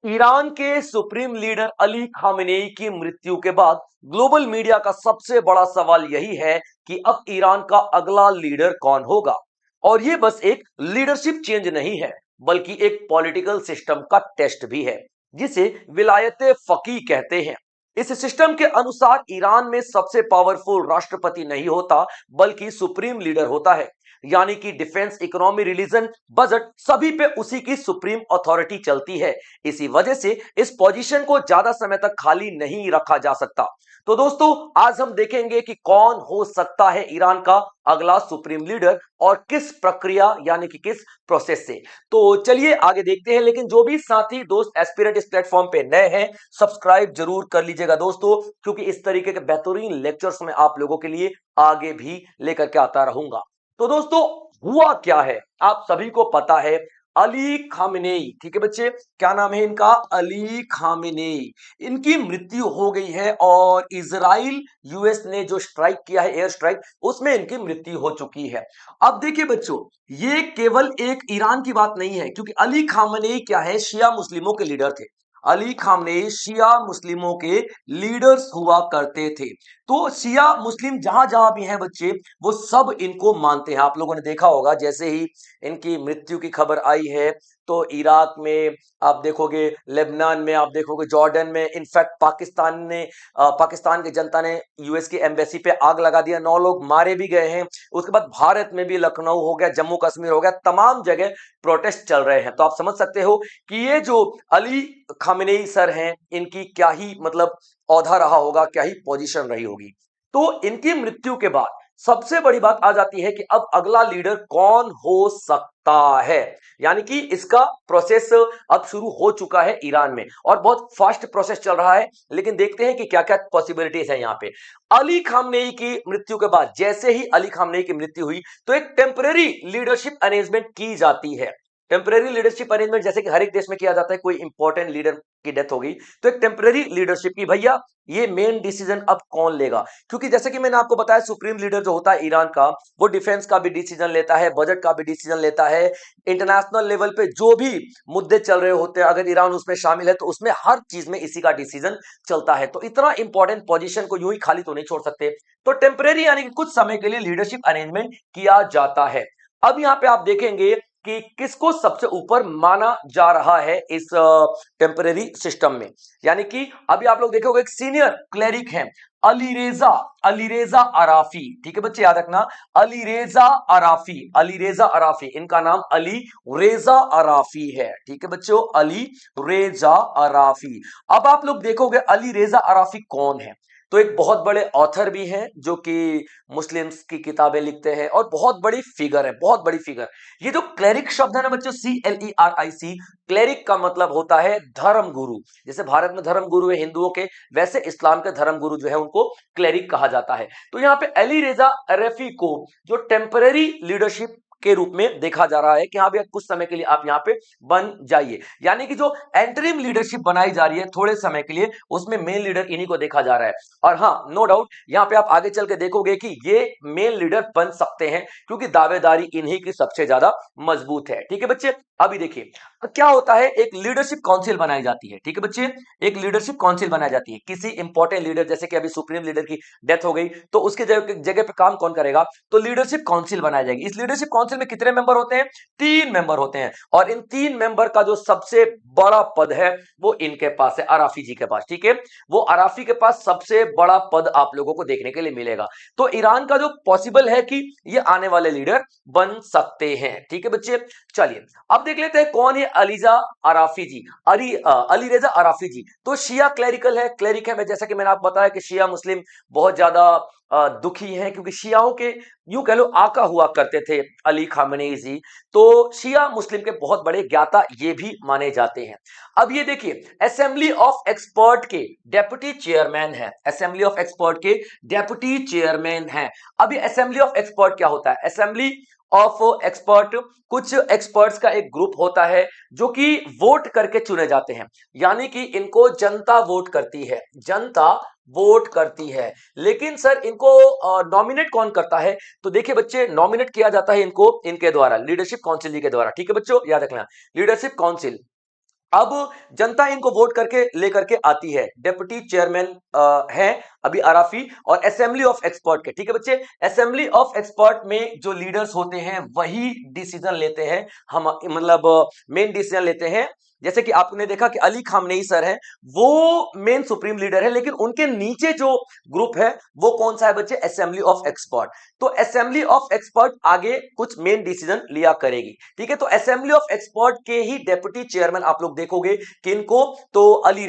Iran के supreme leader Ali Khamenei की मृत्यु के बाद ग्लोबल मीडिया का सबसे बड़ा सवाल यही है कि अब ईरान का अगला लीडर कौन होगा। और यह बस एक लीडरशिप चेंज नहीं है, बल्कि एक पॉलिटिकल सिस्टम का टेस्ट भी है, जिसे विलायत फकी कहते हैं। इस सिस्टम के अनुसार ईरान में सबसे पावरफुल राष्ट्रपति नहीं होता, बल्कि सुप्रीम लीडर होता है। यानी कि डिफेंस, इकोनॉमी, रिलीजन, बजट, सभी पे उसी की सुप्रीम अथॉरिटी चलती है। इसी वजह से इस पोजीशन को ज्यादा समय तक खाली नहीं रखा जा सकता। तो दोस्तों, आज हम देखेंगे कि कौन हो सकता है ईरान का अगला सुप्रीम लीडर और किस प्रक्रिया यानी कि किस प्रोसेस से। तो चलिए आगे देखते हैं। लेकिन जो भी साथी दोस्त एस्पिरेंट इस प्लेटफॉर्म पे नए हैं, सब्सक्राइब जरूर कर लीजिएगा दोस्तों, क्योंकि इस तरीके के बेहतरीन लेक्चर्स में आप लोगों के लिए आगे भी लेकर के आता रहूंगा। तो दोस्तों, हुआ क्या है आप सभी को पता है। अली खामेनेई, ठीक है बच्चे, क्या नाम है इनका? Ali Khamenei. इनकी मृत्यु हो गई है और इजराइल यूएस ने जो स्ट्राइक किया है, एयर स्ट्राइक, उसमें इनकी मृत्यु हो चुकी है। अब देखिए बच्चों, ये केवल एक ईरान की बात नहीं है, क्योंकि अली खामेनेई क्या है, शिया मुस्लिमों के लीडर थे। अली खामेनेई शिया मुस्लिमों के लीडर्स हुआ करते थे। तो शिया मुस्लिम जहां जहां भी हैं बच्चे, वो सब इनको मानते हैं। आप लोगों ने देखा होगा, जैसे ही इनकी मृत्यु की खबर आई है, तो इराक में आप देखोगे, लेबनान में आप देखोगे, जॉर्डन में, इनफैक्ट पाकिस्तान की जनता ने यूएस की एम्बेसी पे आग लगा दिया, 9 लोग मारे भी गए हैं। उसके बाद भारत में भी, लखनऊ हो गया, जम्मू कश्मीर हो गया, तमाम जगह प्रोटेस्ट चल रहे हैं। तो आप समझ सकते हो कि ये जो अली खामेनेई सर हैं, इनकी क्या ही मतलब औधा रहा होगा, क्या ही पोजीशन रही होगी। तो इनकी मृत्यु के बाद सबसे बड़ी बात आ जाती है कि अब अगला लीडर कौन हो सकता है। यानी कि इसका प्रोसेस अब शुरू हो चुका है ईरान में, और बहुत फास्ट प्रोसेस चल रहा है। लेकिन देखते हैं कि क्या क्या पॉसिबिलिटीज है यहां पे। अली खामनेई की मृत्यु के बाद, जैसे ही अली खामनेई की मृत्यु हुई, तो एक टेम्परेरी लीडरशिप अरेंजमेंट की जाती है। टेम्परेरी लीडरशिप अरेंजमेंट जैसे कि हर एक देश में किया जाता है, कोई इंपॉर्टेंट लीडर की डेथ हो गई, तो एक टेम्परेरी लीडरशिप की, भैया ये मेन डिसीजन अब कौन लेगा। क्योंकि जैसे कि मैंने आपको बताया, सुप्रीम लीडर जो होता है ईरान का, वो डिफेंस का भी डिसीजन लेता है, बजट का भी डिसीजन लेता है, इंटरनेशनल लेवल पे जो भी मुद्दे चल रहे होते हैं, अगर ईरान उसमें शामिल है, तो उसमें हर चीज में इसी का डिसीजन चलता है। तो इतना इंपॉर्टेंट पोजीशन को यूं ही खाली तो नहीं छोड़ सकते। तो टेम्परेरी यानी कि कुछ समय के लिए लीडरशिप अरेंजमेंट किया जाता है। अब यहां पे आप देखेंगे कि किसको सबसे ऊपर माना जा रहा है इस टेम्परेरी सिस्टम में। यानी कि अभी आप लोग देखोगे, एक सीनियर क्लेरिक हैं, अलीरेजा अलीरेजा अराफी। ठीक है बच्चे, याद रखना, अलीरेजा अराफी, अलीरेजा अराफी, इनका नाम अली रेजा अराफी है। ठीक है बच्चों, अली रेजा अराफी। अब आप लोग देखोगे अली रेजा अराफी कौन है, तो एक बहुत बड़े ऑथर भी हैं, जो कि मुस्लिम्स की किताबें लिखते हैं, और बहुत बड़ी फिगर है, बहुत बड़ी फिगर। ये जो क्लेरिक शब्द है ना बच्चों, CLERIC, क्लेरिक का मतलब होता है धर्म गुरु। जैसे भारत में धर्म गुरु है हिंदुओं के, वैसे इस्लाम के धर्म गुरु जो है उनको क्लेरिक कहा जाता है। तो यहाँ पे अली रेजा अरफी को जो टेम्पररी लीडरशिप के रूप में देखा जा रहा है कि हाँ भैया, कुछ समय के लिए आप यहाँ पे बन जाइए। यानी कि जो एंटरिम लीडरशिप बनाई जा रही है थोड़े समय के लिए, उसमें मेन लीडर इन्हीं को देखा जा रहा है। और हाँ, नो डाउट, यहाँ पे आप आगे चल के देखोगे कि ये मेन लीडर बन सकते हैं, क्योंकि दावेदारी इन्हीं की सबसे ज्यादा मजबूत है। ठीक है बच्चे, अभी देखिए क्या होता है, एक लीडरशिप काउंसिल बनाई जाती है। ठीक है बच्चे, एक लीडरशिप काउंसिल बनाई जाती है। किसी इंपॉर्टेंट लीडर, जैसे कि अभी सुप्रीम लीडर की डेथ हो गई, तो उसके जगह पे काम कौन करेगा, तो लीडरशिप काउंसिल बनाई जाएगी। इस लीडरशिप काउंसिल में कितने मेंबर होते हैं? 3 मेंबर होते हैं। और इन 3 मेंबर का जो सबसे बड़ा पद है, वो इनके पास है, अराफी जी के पास। ठीक है, वो अराफी के पास सबसे बड़ा पद आप लोगों को देखने के लिए मिलेगा। तो ईरान का जो पॉसिबल है कि ये आने वाले लीडर बन सकते हैं। ठीक है बच्चे, चलिए अब देख लेते हैं कौन है अलीजा अराफी जी, अली रेजा अराफी जी। तो शिया क्लेरिकल है, क्लेरिक है। जैसा कि मैंने आपको बताया कि शिया मुस्लिम बहुत ज्यादा दुखी हैं, क्योंकि शियाओं के यूं कह लो आका हुआ करते थे अली खामेनेई जी। तो शिया मुस्लिम के बहुत बड़े ज्ञाता ये भी माने जाते हैं। अब ये देखिए, असेंबली ऑफ एक्सपर्ट के डेप्यूटी चेयरमैन है, असेंबली ऑफ एक्सपर्ट के डेप्यूटी चेयरमैन है। अभी असेंबली ऑफ एक्सपर्ट क्या होता है? असेंबली ऑफ एक्सपर्ट, कुछ एक्सपर्ट्स का एक ग्रुप होता है जो कि वोट करके चुने जाते हैं। यानी कि इनको जनता वोट करती है, जनता वोट करती है। लेकिन सर, इनको नॉमिनेट कौन करता है? तो देखिए बच्चे, नॉमिनेट किया जाता है इनको इनके द्वारा, लीडरशिप काउंसिल के द्वारा। ठीक है बच्चों, याद रखना, लीडरशिप काउंसिल। अब जनता इनको वोट करके लेकर के आती है। डेप्यूटी चेयरमैन है अभी अराफी और असेंबली ऑफ एक्सपर्ट के, ठीक है बच्चे। असेंबली ऑफ एक्सपर्ट में जो लीडर्स होते हैं वही डिसीजन लेते हैं, हम मतलब मेन डिसीजन लेते हैं। जैसे कि आपने देखा कि अली खामनेई सर है, वो मेन सुप्रीम लीडर है, लेकिन उनके नीचे जो ग्रुप है वो कौन सा है बच्चे, असेंबली ऑफ एक्सपर्ट। तो असेंबली ऑफ एक्सपर्ट आगे कुछ मेन डिसीजन लिया करेगी, ठीक है। तो असेंबली ऑफ एक्सपर्ट के ही डेप्यूटी चेयरमैन आप लोग देखोगे किनको, तो अली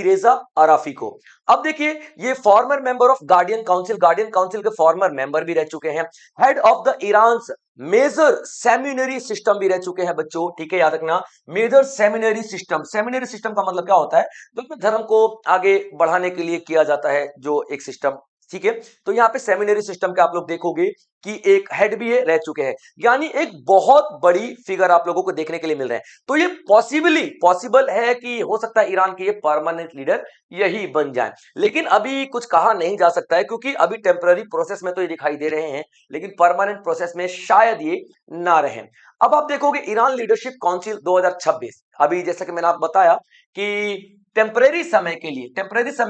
रेजा अराफी को। अब देखिए ये former member of guardian council के फॉर्मर मेंबर भी रह चुके हैं। Head of the Iran major seminary system भी रह चुके हैं बच्चों, ठीक है, याद रखना। मेजर सेमिनरी सिस्टम का मतलब क्या होता है, तो धर्म को आगे बढ़ाने के लिए किया जाता है जो एक सिस्टम, ठीक है। तो यहां पे सेमिनरी सिस्टम के आप लोग देखोगे कि एक हेड भी है, रह चुके हैं, यानी एक बहुत बड़ी फिगर आप लोगों को देखने के लिए मिल रहे हैं। तो ये पॉसिबल है कि हो सकता है ईरान के ये परमानेंट लीडर यही बन जाए, लेकिन अभी कुछ कहा नहीं जा सकता है, क्योंकि अभी टेम्पररी प्रोसेस में तो ये दिखाई दे रहे हैं, लेकिन परमानेंट प्रोसेस में शायद ये ना रहे। अब आप देखोगे ईरान लीडरशिप काउंसिल 2026, अभी जैसा कि मैंने आपको बताया कि टेम्परेरी समय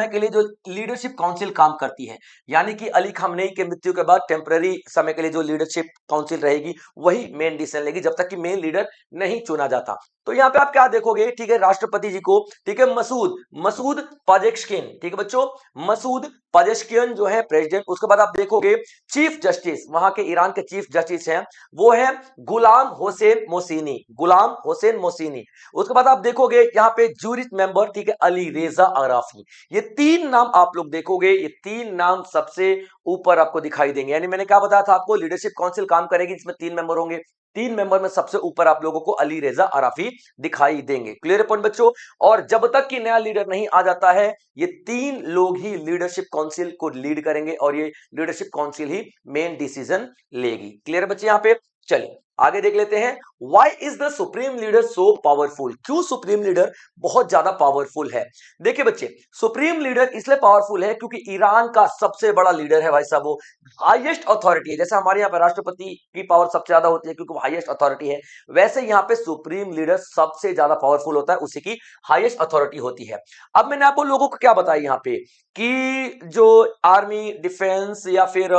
के लिए जो लीडरशिप काउंसिल काम करती है, यानी कि अली खामनेई के मृत्यु के बाद टेम्परेरी समय के लिए जो लीडरशिप काउंसिल रहेगी वही मेन डिसीजन लेगी, जब तक कि मेन लीडर नहीं चुना जाता। तो यहाँ पे आप क्या देखोगे, ठीक है, राष्ट्रपति जी को, ठीक है, मसूद पाजेशकिन, ठीक है बच्चों, मसूद पाजेशकिन जो है प्रेसिडेंट। उसके बाद आप देखोगे चीफ जस्टिस, वहां के ईरान के चीफ जस्टिस हैं वो है गुलाम हुसैन मोसिनी। उसके बाद आप देखोगे यहाँ पे जूरिट मेंबर, ठीक है, अली रेजा अराफी। ये तीन नाम आप लोग देखोगे, ये तीन नाम सबसे ऊपर आपको दिखाई देंगे। यानी मैंने क्या बताया था आपको, लीडरशिप काउंसिल काम करेगी जिसमें 3 मेंबर होंगे, 3 मेंबर में सबसे ऊपर आप लोगों को अली रेजा अराफी दिखाई देंगे। क्लियर पॉइंट बच्चों। और जब तक कि नया लीडर नहीं आ जाता है, ये 3 लोग ही लीडरशिप काउंसिल को लीड करेंगे और ये लीडरशिप काउंसिल ही मेन डिसीजन लेगी। क्लियर बच्चे यहां पे। चलिए आगे देख लेते हैं, why is the supreme leader so powerful, क्यों सुप्रीम लीडर बहुत ज्यादा पावरफुल है। देखिए बच्चे, सुप्रीम लीडर इसलिए पावरफुल है क्योंकि ईरान का सबसे बड़ा लीडर है भाई साहब, वो हाईएस्ट अथॉरिटी है। जैसे हमारे यहाँ पे राष्ट्रपति की पावर सबसे ज्यादा होती है क्योंकि वो हाईएस्ट अथॉरिटी है, वैसे यहाँ पे सुप्रीम लीडर सबसे ज्यादा पावरफुल होता है, उसी की हाईएस्ट अथॉरिटी होती है। अब मैंने आपको लोगों को क्या बताया यहाँ पे कि जो आर्मी, डिफेंस या फिर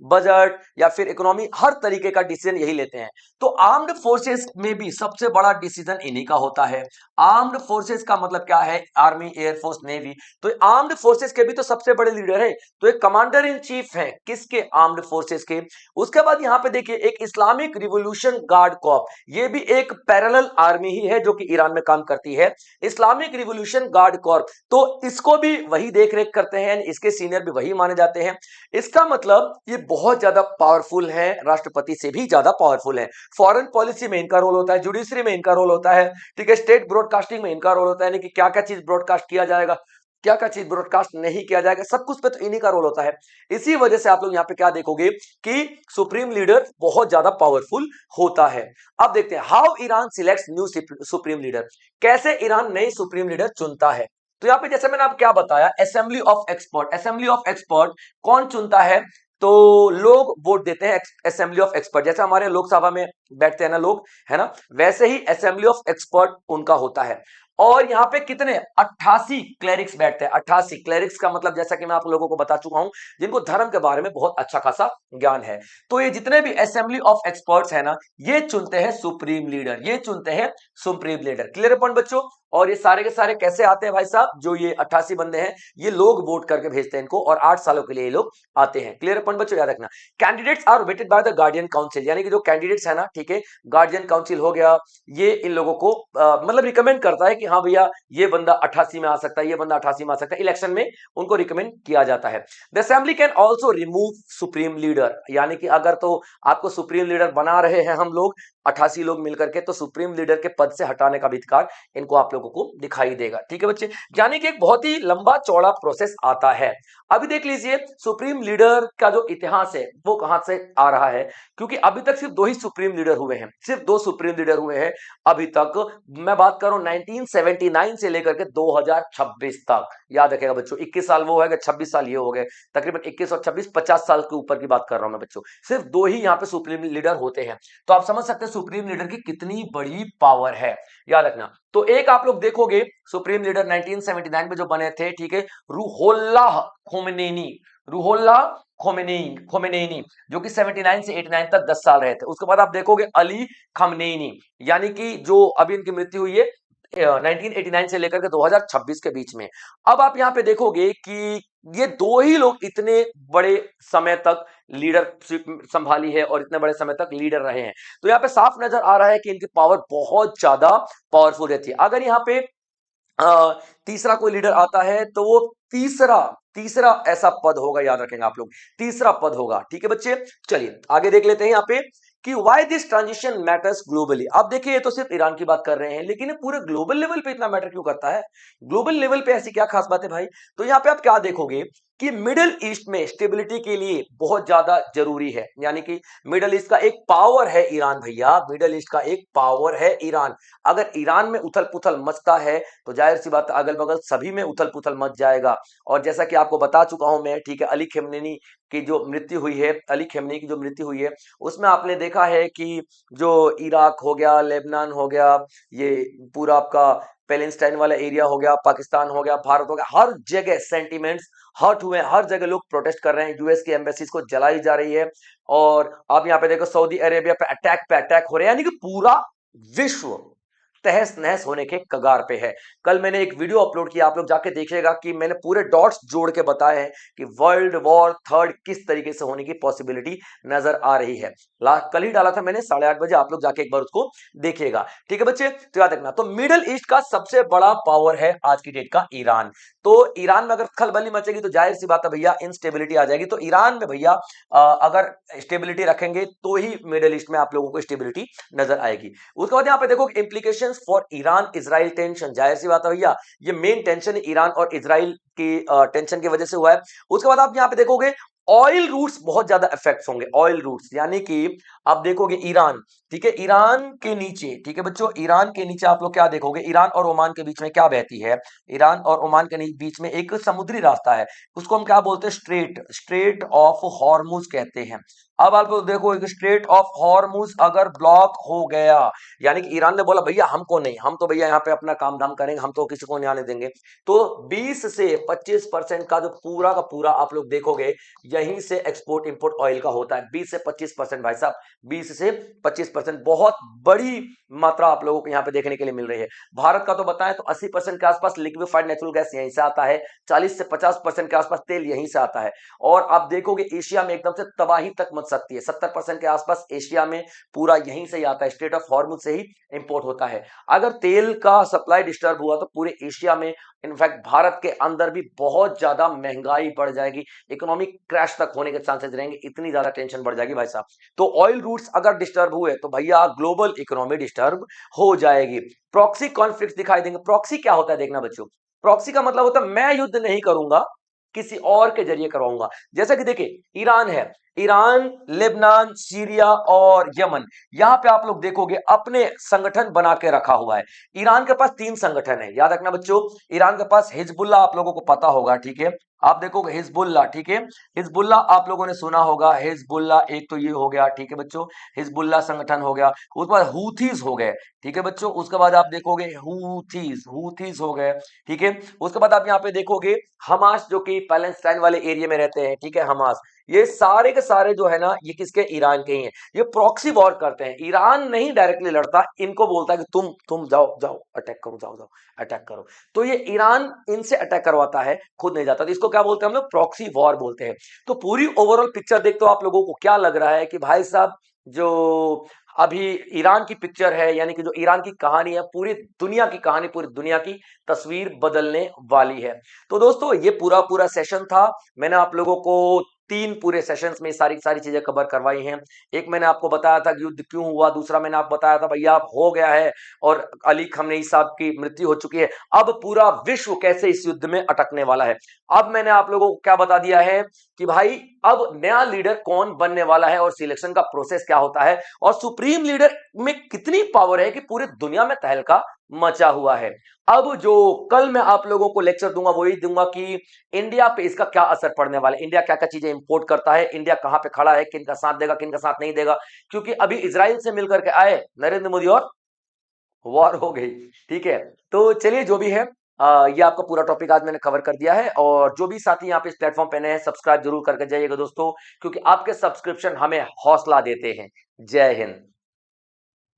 बजट या फिर इकोनॉमी, हर तरीके का डिसीजन यही लेते हैं। तो आर्म्ड फोर्सेस में भी सबसे बड़ा डिसीजन इन्हीं का होता है। आर्म्ड फोर्सेस का मतलब क्या है, आर्मी, एयरफोर्स, नेवी। तो आर्म्ड फोर्सेस के भी तो सबसे बड़े लीडर है, तो एक कमांडर इन चीफ है किसके, आर्म्ड फोर्सेस के। उसके बाद यहां पे देखिए एक इस्लामिक रिवोल्यूशन गार्ड कॉर्प, ये भी एक पैरेलल आर्मी ही है जो कि ईरान में काम करती है, इस्लामिक रिवोल्यूशन गार्ड कॉर्प। तो इसको भी वही देख रेख करते हैं, इसके सीनियर भी वही माने जाते हैं। इसका मतलब ये बहुत ज्यादा पावरफुल है, राष्ट्रपति से भी ज्यादा पावरफुल है। फॉरेन पॉलिसी में इनका रोल होता है, जुडिशरी में इनका रोल होता है, ठीक है, स्टेट ब्रॉडकास्टिंग में इनका रोल होता है, यानी कि क्या क्या चीज ब्रॉडकास्ट किया जाएगा, क्या क्या चीज ब्रॉडकास्ट नहीं किया जाएगा, सब कुछ पे तो इन्हीं का रोल होता है। इसी वजह से आप लोग यहाँ पे क्या देखोगे कि सुप्रीम लीडर बहुत ज्यादा पावरफुल होता है। अब देखते हैं how Iran selects new supreme leader, कैसे ईरान नई सुप्रीम लीडर चुनता है। तो यहाँ पे जैसे मैंने आपको क्या बताया, असेंबली ऑफ एक्सपर्ट कौन चुनता है, तो लोग वोट देते हैं असेंबली ऑफ एक्सपर्ट, जैसे हमारे लोकसभा में बैठते हैं ना लोग, है ना, वैसे ही असेंबली ऑफ एक्सपर्ट उनका होता है। और यहाँ पे कितने 88 क्लेरिक्स बैठते हैं। 88 क्लेरिक्स का मतलब जैसा कि मैं आप लोगों को बता चुका हूं, जिनको धर्म के बारे में बहुत अच्छा खासा ज्ञान है। तो ये जितने भी असेंबली ऑफ एक्सपर्ट्स है ना, ये चुनते हैं सुप्रीम लीडर। क्लियर पॉइंट बच्चों। और ये सारे के सारे कैसे आते हैं भाई साहब, जो ये 88 बंदे हैं ये लोग वोट करके भेजते हैं इनको, और 8 सालों के लिए ये लोग आते हैं। क्लियर पॉइंट बच्चों, याद रखना। Candidates are vetted by the guardian council, यानी कि जो कैंडिडेट्स है ना, ठीक है, गार्डियन काउंसिल हो गया, ये इन लोगों को मतलब रिकमेंड करता है कि हाँ भैया ये बंदा 88 में आ सकता है, ये बंदा 88 में आ सकता है, इलेक्शन में उनको रिकमेंड किया जाता है। The assembly can also remove supreme leader, यानी कि अगर तो आपको सुप्रीम लीडर बना रहे हैं हम लोग 88 लोग मिलकर के, तो सुप्रीम लीडर के पद से हटाने का भी अधिकार इनको आप लोगों को दिखाई देगा। ठीक है बच्चे, यानी कि एक बहुत ही लंबा चौड़ा प्रोसेस आता है। अभी देख लीजिए सुप्रीम लीडर का जो इतिहास है वो कहां से आ रहा है, क्योंकि अभी तक सिर्फ 2 ही सुप्रीम लीडर हुए हैं, सिर्फ 2 सुप्रीम लीडर हुए हैं अभी तक। मैं बात कर रहा हूं 1979 से लेकर के 2026 तक। याद रखेगा बच्चों, 21 साल वो है, 26 साल ये हो गए, तकरीबन 21 और 26 50 साल के ऊपर की बात कर रहा हूं मैं बच्चों। सिर्फ 2 ही यहाँ पे सुप्रीम लीडर होते हैं। तो आप समझ सकते हैं सुप्रीम लीडर की कितनी बड़ी पावर है, याद रखना। तो एक आप लोग देखोगे सुप्रीम लीडर 1979 में जो बने थे, ठीक है, रूहोल्लाह खोमेनी, रूहोल्लाह खोमेनी, जो कि 79 से 89 तक 10 साल रहे थे। उसके बाद आप देखोगे अली खमनेनी, यानी कि जो अभी इनकी मृत्यु हुई है 1989 से लेकर के 2026 के बीच में। अब आप यहां पे देखोगे कि ये दो ही लोग इतने बड़े समय तक लीडरशिप संभाली है और इतने बड़े समय तक लीडर रहे हैं। तो यहां पे साफ नजर आ रहा है कि इनकी पावर बहुत ज्यादा पावरफुल रहती है। अगर यहाँ पे तीसरा कोई लीडर आता है तो वो तीसरा तीसरा ऐसा पद होगा, याद रखेंगे आप लोग, तीसरा पद होगा। ठीक है बच्चे, चलिए आगे देख लेते हैं यहाँ पे कि why this transition matters globally. अब देखिए, ये तो सिर्फ ईरान की बात कर रहे हैं, लेकिन ये पूरे ग्लोबल लेवल पे इतना मैटर क्यों करता है? ग्लोबल लेवल पे ऐसी क्या खास बात है भाई? तो यहाँ पे आप क्या देखोगे कि मिडिल ईस्ट में स्टेबिलिटी के लिए बहुत ज्यादा जरूरी है, यानी कि मिडिल ईस्ट का एक पावर है ईरान भैया, मिडिल ईस्ट का एक पावर है ईरान। अगर ईरान में उथल पुथल मचता है तो जाहिर सी बात अगल बगल सभी में उथल पुथल मच जाएगा। और जैसा कि आपको बता चुका हूं मैं, ठीक है, अली खमेनी की जो मृत्यु हुई है, अली खमेनी की जो मृत्यु हुई है, उसमें आपने देखा है कि जो इराक हो गया, लेबनान हो गया, ये पूरा आपका पैलेस्टाइन वाला एरिया हो गया, पाकिस्तान हो गया, भारत हो गया, हर जगह सेंटीमेंट्स हर्ट हुए, हर जगह लोग प्रोटेस्ट कर रहे हैं, यूएस की एम्बेसीज को जलाई जा रही है। और आप यहाँ पे देखो सऊदी अरेबिया पे अटैक हो रहे हैं, यानी कि पूरा विश्व तहस नहस होने के कगार पे है। कल मैंने एक वीडियो अपलोड किया, आप लोग जाके देखिएगा कि मैंने पूरे डॉट्स जोड़ के बताए हैं कि वर्ल्ड वॉर थर्ड किस तरीके से होने की पॉसिबिलिटी नजर आ रही है। कल ही डाला था मैंने 8:30 बजे, आप लोग जाके एक बार उसको देखिएगा। ठीक है बच्चे, तो याद रखना, तो मिडिल ईस्ट का सबसे बड़ा पावर है आज की डेट का ईरान। तो ईरान में अगर खलबली मचेगी तो जाहिर सी बात है भैया इनस्टेबिलिटी आ जाएगी। तो ईरान में भैया अगर स्टेबिलिटी रखेंगे तो ही मिडिल ईस्ट में आप लोगों को स्टेबिलिटी नजर आएगी। उसके बाद यहाँ पे देखो implications for Iran Israel tension, जाहिर सी बात है भैया ये मेन टेंशन ईरान और इजराइल की टेंशन की वजह से हुआ है। उसके बाद आप यहाँ पे देखोगे ऑयल रूट्स बहुत ज्यादा इफेक्ट होंगे, ऑयल रूट्स, यानी कि आप देखोगे ईरान, ठीक है, ईरान के नीचे, ठीक है बच्चों, ईरान के नीचे आप लोग क्या देखोगे, ईरान और ओमान के बीच में क्या बहती है, ईरान और ओमान के बीच में एक समुद्री रास्ता है, उसको हम क्या बोलते हैं, स्ट्रेट ऑफ हॉर्मुज कहते हैं। अब आप लोग देखो, एक स्ट्रेट ऑफ हॉर्मुज अगर ब्लॉक हो गया, यानी कि ईरान ने बोला भैया हमको नहीं, हम तो भैया यहाँ पे अपना काम धाम करेंगे, हम तो किसी को नहीं आने देंगे, तो 20 से 25% का जो पूरा का पूरा आप लोग देखोगे यहीं से एक्सपोर्ट इंपोर्ट ऑयल का होता है। 20 से 25% भाई साहब, 20 से 25%, बहुत बड़ी मात्रा आप लोगों को यहाँ पे देखने के लिए मिल रही है। भारत का तो बताएं तो 80% के आसपास लिक्विफाइड नेचुरल गैस यहीं से आता है, 40 से 50% के आसपास तेल यहीं से आता है। और आप देखोगे एशिया में एकदम से तबाही तक मच सकती है, 70% के आसपास एशिया में पूरा यहीं से ही आता है, स्ट्रेट ऑफ हॉर्मुज से ही इंपोर्ट होता है। अगर तेल का सप्लाई डिस्टर्ब हुआ तो पूरे एशिया में, इनफैक्ट भारत के अंदर भी बहुत ज्यादा महंगाई बढ़ जाएगी, इकोनॉमिक क्रैश तक होने के चांसेस रहेंगे, इतनी ज्यादा टेंशन बढ़ जाएगी भाई साहब। तो ऑयल रूट्स अगर डिस्टर्ब हुए तो भैया ग्लोबल इकोनॉमी डिस्टर्ब हो जाएगी। प्रॉक्सी कॉन्फ्लिक्ट दिखाई देंगे। प्रॉक्सी क्या होता है देखना बच्चों, प्रॉक्सी का मतलब होता है मैं युद्ध नहीं करूंगा, किसी और के जरिए करवाऊंगा। जैसा कि देखिए ईरान है, ईरान, लेबनान, सीरिया और यमन, यहां पे आप लोग देखोगे अपने संगठन बना के रखा हुआ है। ईरान के पास 3 संगठन है, याद रखना बच्चों, ईरान के पास हिजबुल्ला आप लोगों को पता होगा, ठीक है, आप देखोगे हिजबुल्ला, ठीक है, हिजबुल्ला आप लोगों ने सुना होगा, हिजबुल्ला एक तो ये हो गया, ठीक है बच्चों, हिजबुल्ला संगठन हो गया। उसके बाद हूथीज हो गए, ठीक है बच्चों, उसके बाद आप देखोगे हूथीज हो गए, ठीक है। उसके बाद आप यहाँ पे देखोगे हमास, जो कि पैलेस्टाइन वाले एरिया में रहते हैं, ठीक है, हमास, ये सारे के सारे जो है ना ये किसके, ईरान के ही हैं। ये प्रॉक्सी वॉर करते हैं, ईरान नहीं डायरेक्टली लड़ता, इनको बोलता है कि तुम जाओ जाओ अटैक करो, जाओ जाओ अटैक करो, तो ये ईरान इनसे अटैक करवाता है, खुद नहीं जाता। तो इसको क्या बोलते हैं हम लोग, प्रॉक्सी वॉर बोलते हैं। तो पूरी ओवरऑल पिक्चर देखते हो आप लोगों को क्या लग रहा है कि भाई साहब जो अभी ईरान की पिक्चर है, यानी कि जो ईरान की कहानी है, पूरी दुनिया की कहानी, पूरी दुनिया की तस्वीर बदलने वाली है। तो दोस्तों ये पूरा पूरा सेशन था, मैंने आप लोगों को 3 पूरे सेशंस में सारी सारी चीजें कवर करवाई हैं। एक मैंने आपको बताया था युद्ध क्यों हुआ, दूसरा मैंने आपको बताया था भैया हो गया है और अली खमेनी साहब की मृत्यु हो चुकी है, अब पूरा विश्व कैसे इस युद्ध में अटकने वाला है। अब मैंने आप लोगों को क्या बता दिया है कि भाई अब नया लीडर कौन बनने वाला है और सिलेक्शन का प्रोसेस क्या होता है और सुप्रीम लीडर में कितनी पावर है कि पूरी दुनिया में तहलका मचा हुआ है। अब जो कल मैं आप लोगों को लेक्चर दूंगा वही दूंगा कि इंडिया पे इसका क्या असर पड़ने वाला है, इंडिया क्या क्या चीजें इंपोर्ट करता है, इंडिया कहां पे खड़ा है, किन का साथ देगा किन का साथ नहीं देगा, क्योंकि अभी इजराइल से मिलकर के आए नरेंद्र मोदी और वॉर हो गई। ठीक है, तो चलिए जो भी है ये आपका पूरा टॉपिक आज मैंने कवर कर दिया है, और जो भी साथी यहाँ पे इस प्लेटफॉर्म पे नए हैं सब्सक्राइब जरूर करके जाइएगा दोस्तों, क्योंकि आपके सब्सक्रिप्शन हमें हौसला देते हैं। जय हिंद।